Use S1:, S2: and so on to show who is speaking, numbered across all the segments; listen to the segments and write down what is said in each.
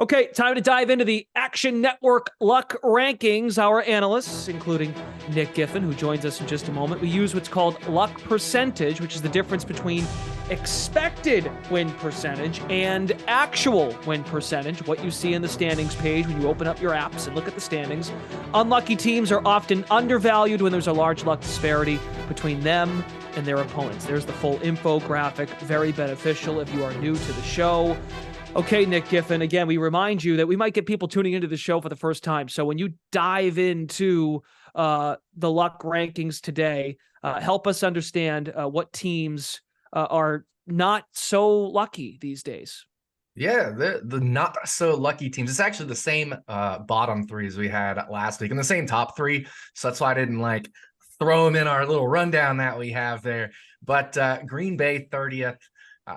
S1: Okay, time to dive into the Action Network Luck Rankings. Our analysts, including Nick Giffen, who joins us in just a moment, we use what's called luck percentage, which is the difference between expected win percentage and actual win percentage, what you see in the standings page when you open up your apps and look at the standings. Unlucky teams are often undervalued when there's a large luck disparity between them and their opponents. There's the full infographic, very beneficial if you are new to the show. Okay, Nick Giffen, again, we remind you that we might get people tuning into the show for the first time. So when you dive into the luck rankings today, help us understand what teams are not so lucky these days.
S2: Yeah, the not so lucky teams. It's actually the same bottom three as we had last week and the same top three. So that's why I didn't throw them in our little rundown that we have there. But Green Bay 30th.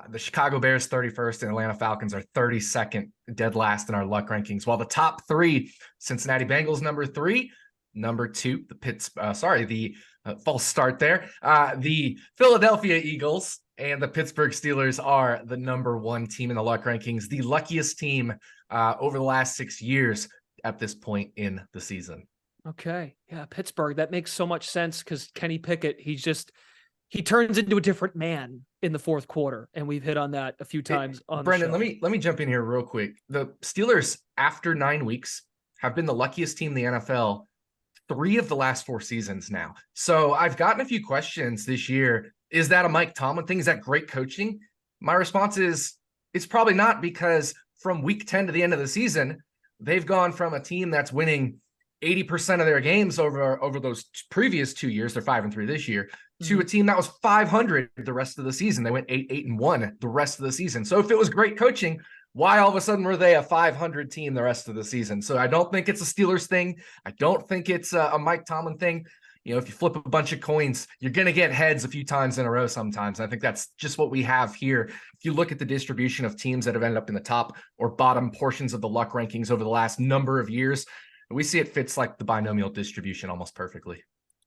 S2: The Chicago Bears 31st and Atlanta Falcons are 32nd, dead last in our luck rankings. While the top three, Cincinnati Bengals number 3, number 2, the false start there. The Philadelphia Eagles and the Pittsburgh Steelers are the number 1 team in the luck rankings, the luckiest team over the last 6 years at this point in the season.
S1: Okay, yeah, Pittsburgh. That makes so much sense because Kenny Pickett, he turns into a different man in the fourth quarter, and we've hit on that a few times on
S2: Brendan,
S1: the show.
S2: let me jump in here real quick. The Steelers, after 9 weeks, have been the luckiest team in the NFL 3 of the last 4 seasons now. So I've gotten a few questions this year. Is that a Mike Tomlin thing? Is that great coaching? My response is it's probably not, because from week 10 to the end of the season, they've gone from a team that's winning 80% of their games over those previous 2 years, they're 5-3 this year, to a team that was 500 the rest of the season. They went 8-1 the rest of the season. So if it was great coaching, why all of a sudden were they a 500 team the rest of the season? So I don't think it's a Steelers thing. I don't think it's a Mike Tomlin thing. You know, if you flip a bunch of coins, you're going to get heads a few times in a row sometimes. I think that's just what we have here. If you look at the distribution of teams that have ended up in the top or bottom portions of the luck rankings over the last number of years, we see it fits like the binomial distribution almost perfectly.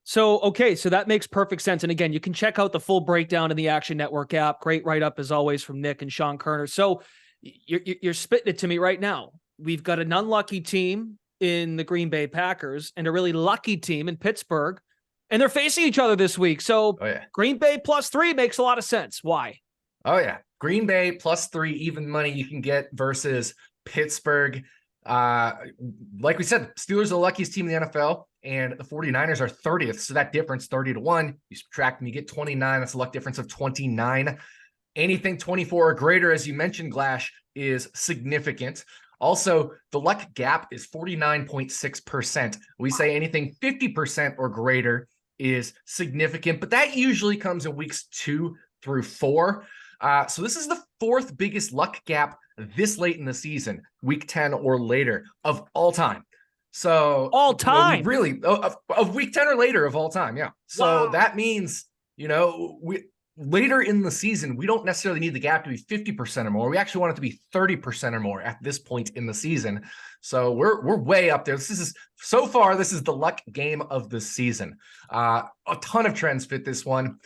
S1: So, okay, so that makes perfect sense. And again, you can check out the full breakdown in the Action Network app. Great write-up, as always, from Nick and Sean Kerner. So you're spitting it to me right now. We've got an unlucky team in the Green Bay Packers and a really lucky team in Pittsburgh, and they're facing each other this week. So Green Bay +3 makes a lot of sense. Why?
S2: Oh, yeah. Green Bay +3 even money you can get versus Pittsburgh. Like we said, Steelers are the luckiest team in the NFL, and the 49ers are 30th. So that difference, 30-1, you subtract them, you get 29. That's a luck difference of 29. Anything 24 or greater, as you mentioned, Glash, is significant. Also, the luck gap is 49.6%. We say anything 50% or greater is significant, but that usually comes in weeks 2 through 4. So this is the 4th biggest luck gap this late in the season, week 10 or later of all time. So
S1: all time,
S2: really of week 10 or later of all time. Yeah. So that means, later in the season, we don't necessarily need the gap to be 50% or more. We actually want it to be 30% or more at this point in the season. So we're way up there. This is the luck game of the season. A ton of trends fit this one.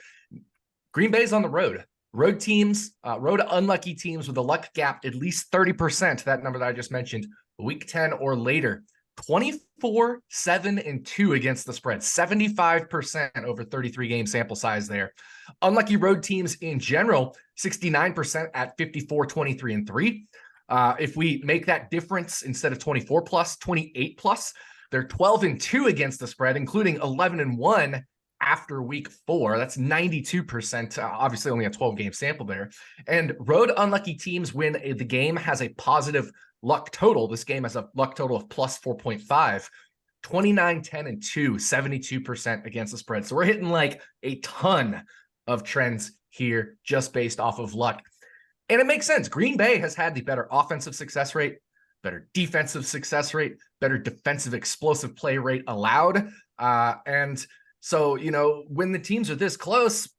S2: Green Bay's on the road. Road teams, road unlucky teams with a luck gap at least 30%, that number that I just mentioned, week 10 or later. 24-7-2 against the spread, 75% over 33 game sample size there. Unlucky road teams in general, 69% at 54-23-3. If we make that difference instead of 24 plus, 28 plus, they're 12-2 against the spread, including 11-1 after week 4. That's 92%, obviously only a 12 game sample there. And road unlucky teams when the game has a positive luck total. This game has a luck total of plus 4.5, 29-10-2, 72% against the spread. So we're hitting like a ton of trends here just based off of luck. And it makes sense. Green Bay has had the better offensive success rate, better defensive success rate, better defensive explosive play rate allowed. And so, when the teams are this close,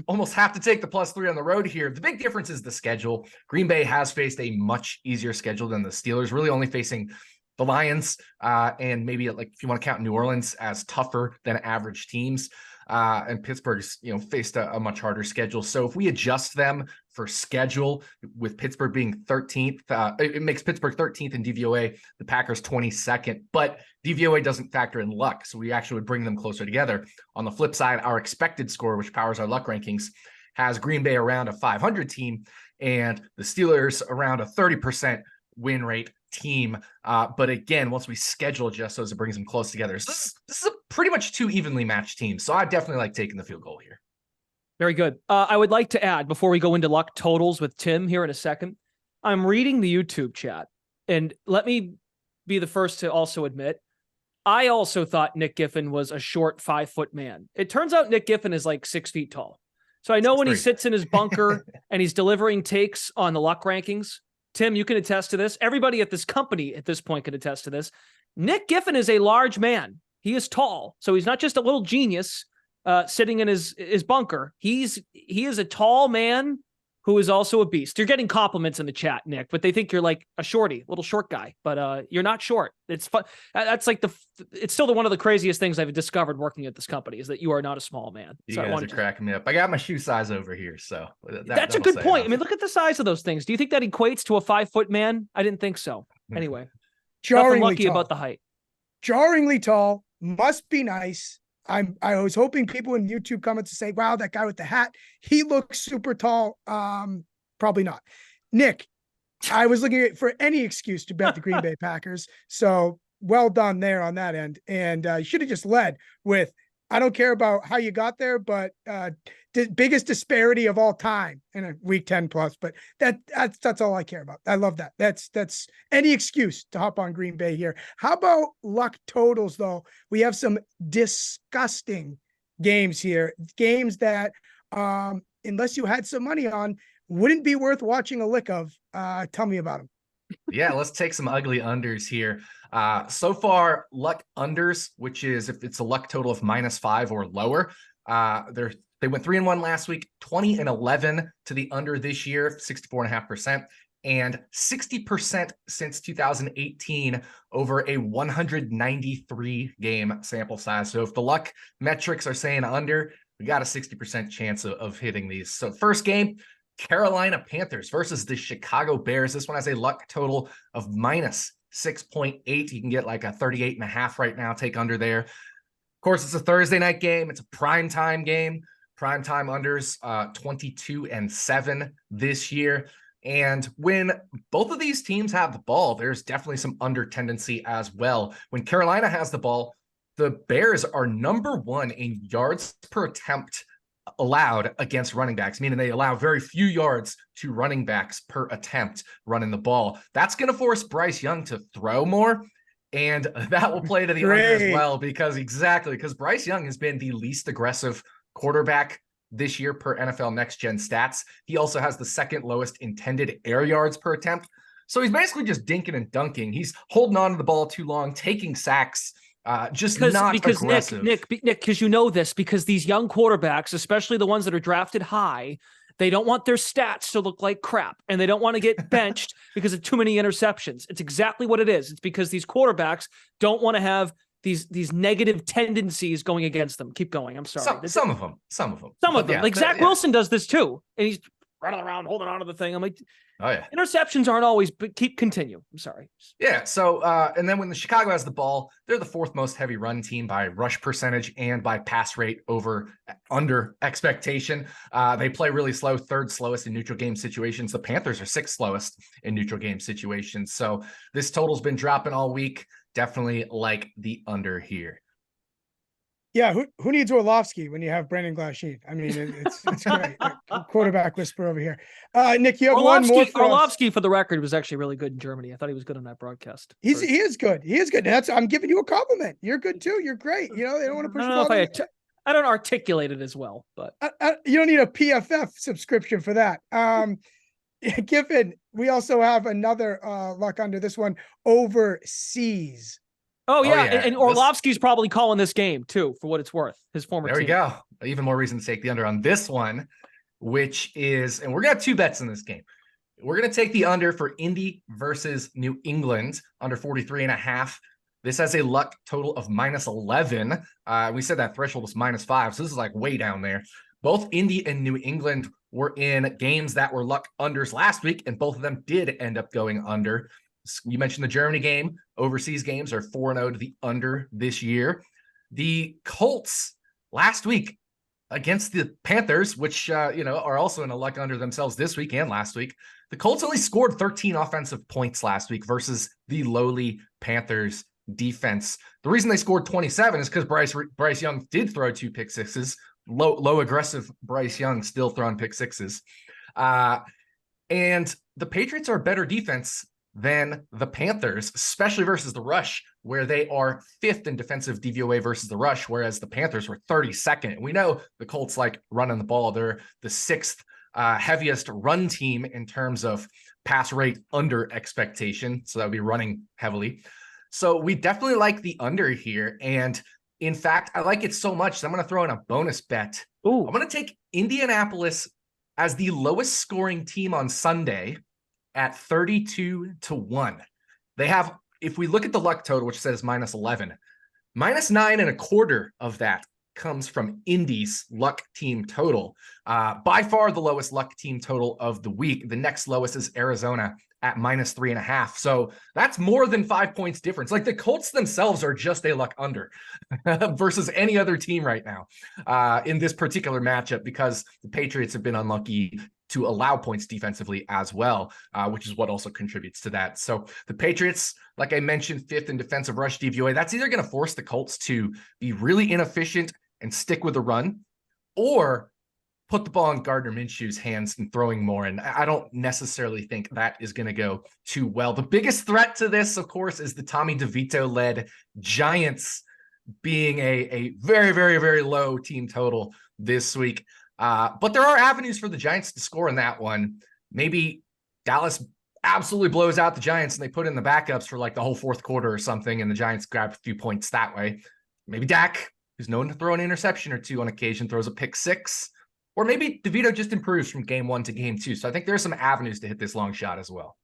S2: almost have to take the +3 on the road here. The big difference is the schedule. Green Bay has faced a much easier schedule than the Steelers, really only facing the Lions and maybe if you want to count New Orleans as tougher than average teams. and Pittsburgh's, faced a much harder schedule. So if we adjust them for schedule, with Pittsburgh being 13th, it makes Pittsburgh 13th in DVOA, the Packers 22nd, but DVOA doesn't factor in luck. So we actually would bring them closer together. On the flip side, our expected score, which powers our luck rankings, has Green Bay around a 500 team and the Steelers around a 30% win rate team. But again, once we schedule adjust those, it brings them close together. So this is a pretty much two evenly matched teams. So I definitely like taking the field goal here.
S1: Very good. I would like to add, before we go into luck totals with Tim here in a second, I'm reading the YouTube chat, and let me be the first to also admit, I also thought Nick Giffen was a short 5-foot man. It turns out Nick Giffen is like 6 feet tall. So I know when he sits in his bunker and he's delivering takes on the luck rankings, Tim, you can attest to this. Everybody at this company at this point can attest to this. Nick Giffen is a large man. He is tall. So he's not just a little genius sitting in his bunker. He is a tall man who is also a beast. You're getting compliments in the chat, Nick, but they think you're like a shorty, little short guy, but you're not short. It's fun. That's like it's still one of the craziest things I've discovered working at this company is that you are not a small man.
S2: You guys are cracking me up. I got my shoe size over here, so
S1: that's a good point. I mean, look at the size of those things. Do you think that equates to a 5-foot man? I didn't think so. Anyway, nothing lucky about the height.
S3: Jarringly tall, must be nice. I was hoping people in YouTube comments to say, wow, that guy with the hat, he looks super tall. Probably not. Nick, I was looking for any excuse to bet the Green Bay Packers. So well done there on that end. And you should have just led with, I don't care about how you got there, but the biggest disparity of all time in a week 10 plus, but that's all I care about. I love that. That's any excuse to hop on Green Bay here. How about luck totals though? We have some disgusting games here, games that, unless you had some money on, wouldn't be worth watching a lick of. Tell me about them.
S2: Yeah, let's take some ugly unders here. So far, luck unders, which is if it's a luck total of -5 or lower, they went 3-1 last week, 20-11 to the under this year, 64.5%, and 60% since 2018 over a 193 game sample size. So if the luck metrics are saying under, we got a 60% chance of hitting these. So first game, Carolina Panthers versus the Chicago Bears. This one has a luck total of -6.8. You can get like a 38.5 right now. Take under there. Of course, it's a Thursday night game. It's a primetime game. Primetime unders 22-7 this year. And when both of these teams have the ball, there's definitely some under tendency as well. When Carolina has the ball, the Bears are number 1 in yards per attempt allowed against running backs, meaning they allow very few yards to running backs per attempt running the ball. That's going to force Bryce Young to throw more, and that will play to the under as well, because Bryce Young has been the least aggressive quarterback this year per NFL Next Gen stats. He also has the second lowest intended air yards per attempt. So he's basically just dinking and dunking. He's holding on to the ball too long, taking sacks, just not aggressive.
S1: Nick, because you know this, because these young quarterbacks, especially the ones that are drafted high, they don't want their stats to look like crap, and they don't want to get benched because of too many interceptions. It's exactly what it is. It's because these quarterbacks don't want to have these negative tendencies going against them. Keep going. I'm sorry.
S2: Some of them.
S1: Yeah, like Zach Wilson does this too, and he's running around holding on to the thing. I'm like,
S2: oh yeah,
S1: interceptions aren't always. But continue. I'm sorry.
S2: Yeah. So and then when the Chicago has the ball, they're the 4th most heavy run team by rush percentage and by pass rate under expectation. They play really slow, 3rd slowest in neutral game situations. The Panthers are 6th slowest in neutral game situations. So this total's been dropping all week. Definitely like the under here.
S3: Yeah, who needs Orlovsky when you have Brandon Glasheen? I mean, it's great. Quarterback whisper over here. Nick, you have one more for
S1: Orlovsky, for the record, was actually really good in Germany. I thought he was good on that broadcast.
S3: He is good. He is good. I'm giving you a compliment. You're good too. You're great. You know, they don't want to push.
S1: I don't articulate it as well, but
S3: you don't need a PFF subscription for that. Giffen, we also have another luck under this one, overseas.
S1: Oh yeah, and Orlovsky's probably calling this game too, for what it's worth. His former team.
S2: There we go. Even more reason to take the under on this one, which is, and we're gonna have 2 bets in this game. We're gonna take the under for Indy versus New England, under 43.5. This has a luck total of -11. We said that threshold was -5, so this is like way down there. Both Indy and New England were in games that were luck unders last week, and both of them did end up going under. You mentioned the Germany game. Overseas games are 4-0 to the under this year. The Colts last week against the Panthers, which are also in a luck under themselves this week and last week. The Colts only scored 13 offensive points last week versus the lowly Panthers defense. The reason they scored 27 is because Bryce Young did throw 2 pick sixes. Low aggressive Bryce Young still throwing pick sixes. And the Patriots are a better defense than the Panthers, especially versus the rush, where they are 5th in defensive DVOA versus the rush, whereas the Panthers were 32nd. We know the Colts like running the ball. They're the 6th heaviest run team in terms of pass rate under expectation. So that would be running heavily. So we definitely like the under here. And in fact, I like it so much that I'm going to throw in a bonus bet.
S1: Ooh.
S2: I'm going to take Indianapolis as the lowest scoring team on Sunday at 32-1. They have, if we look at the luck total, which says -11, -9.25 of that comes from Indy's luck team total. By far the lowest luck team total of the week. The next lowest is Arizona at -3.5. So that's more than 5 points difference. Like the Colts themselves are just a luck under versus any other team right now in this particular matchup, because the Patriots have been unlucky to allow points defensively as well, which is what also contributes to that. So the Patriots, like I mentioned, 5th in defensive rush DVOA. That's either going to force the Colts to be really inefficient and stick with the run, or put the ball in Gardner Minshew's hands and throwing more. And I don't necessarily think that is going to go too well. The biggest threat to this, of course, is the Tommy DeVito-led Giants being a very, very, very low team total this week. But there are avenues for the Giants to score in that one. Maybe Dallas absolutely blows out the Giants and they put in the backups for like the whole fourth quarter or something, and the Giants grab a few points that way. Maybe Dak, who's known to throw an interception or two on occasion, throws a pick six. Or maybe DeVito just improves from game 1 to game 2. So I think there's some avenues to hit this long shot as well.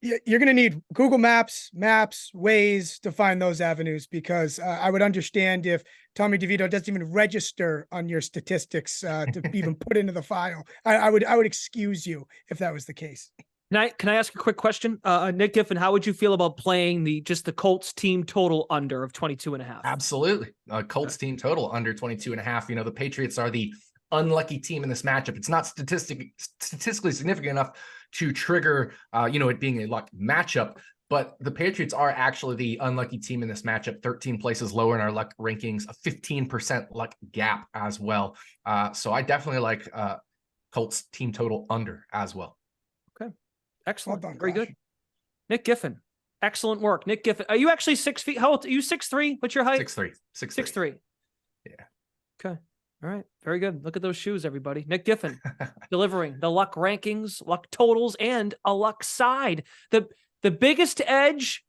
S3: You're going to need Google Maps, Waze to find those avenues, because I would understand if Tommy DeVito doesn't even register on your statistics to even put into the file. I would excuse you if that was the case.
S1: Can I ask a quick question? Nick Giffen, how would you feel about playing the Colts team total under of 22.5?
S2: Absolutely. Colts team total under 22.5. You know, the Patriots are the unlucky team in this matchup. It's not statistically significant enough to trigger, it being a luck matchup, but the Patriots are actually the unlucky team in this matchup, 13 places lower in our luck rankings, a 15% luck gap as well. So I definitely like Colts team total under as well.
S1: Okay. Excellent.
S3: Well done,
S1: very
S3: Josh.
S1: good. Nick Giffen. Excellent work. Nick Giffen. Are you actually 6 feet? How old are you? 6'3"? What's your height?
S2: 6'3".
S1: 6'3".
S2: Yeah.
S1: Okay. All right. Very good. Look at those shoes, everybody. Nick Giffen delivering the luck rankings, luck totals, and a luck side. The biggest edge,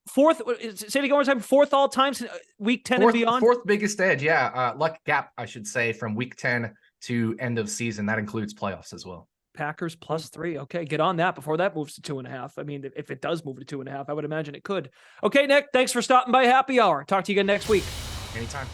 S1: fourth, say it again one more time, 4th all time, week 10 and beyond?
S2: 4th biggest edge, yeah. Luck gap, I should say, from week 10 to end of season. That includes playoffs as well.
S1: Packers +3. Okay, get on that before that moves to 2.5. I mean, if it does move to 2.5, I would imagine it could. Okay, Nick, thanks for stopping by Happy Hour. Talk to you again next week.
S2: Anytime.